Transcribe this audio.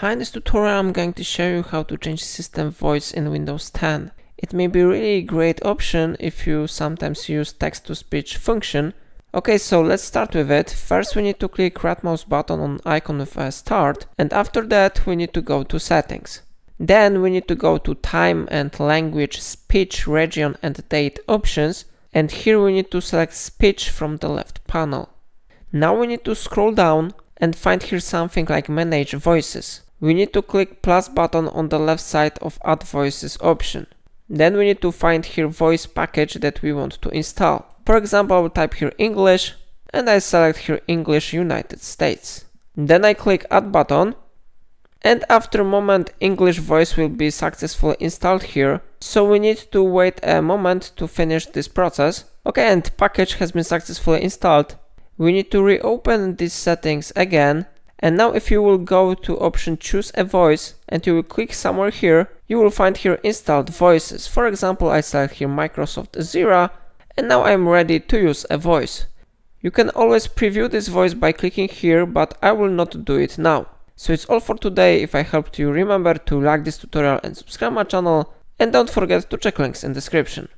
Hi, in this tutorial I'm going to show you how to change system voice in Windows 10. It may be really a great option if you sometimes use text-to-speech function. Okay, so let's start with it. First we need to click right mouse button on icon with a start, and after that we need to go to settings. Then we need to go to time and language, speech, region and date options, and here we need to select speech from the left panel. Now we need to scroll down and find here something like manage voices. We need to click plus button on the left side of add voices option. Then we need to find here voice package that we want to install. For example, I will type here English and I select here English United States. Then I click add button, and after a moment English voice will be successfully installed here. So we need to wait a moment to finish this process. Okay, and package has been successfully installed. We need to reopen these settings again. And now if you will go to option choose a voice and you will click somewhere here, you will find here installed voices. For example, I select here Microsoft Zira, and now I'm ready to use a voice. You can always preview this voice by clicking here, but I will not do it now. So it's all for today. If I helped you, remember to like this tutorial and subscribe my channel, and don't forget to check links in description.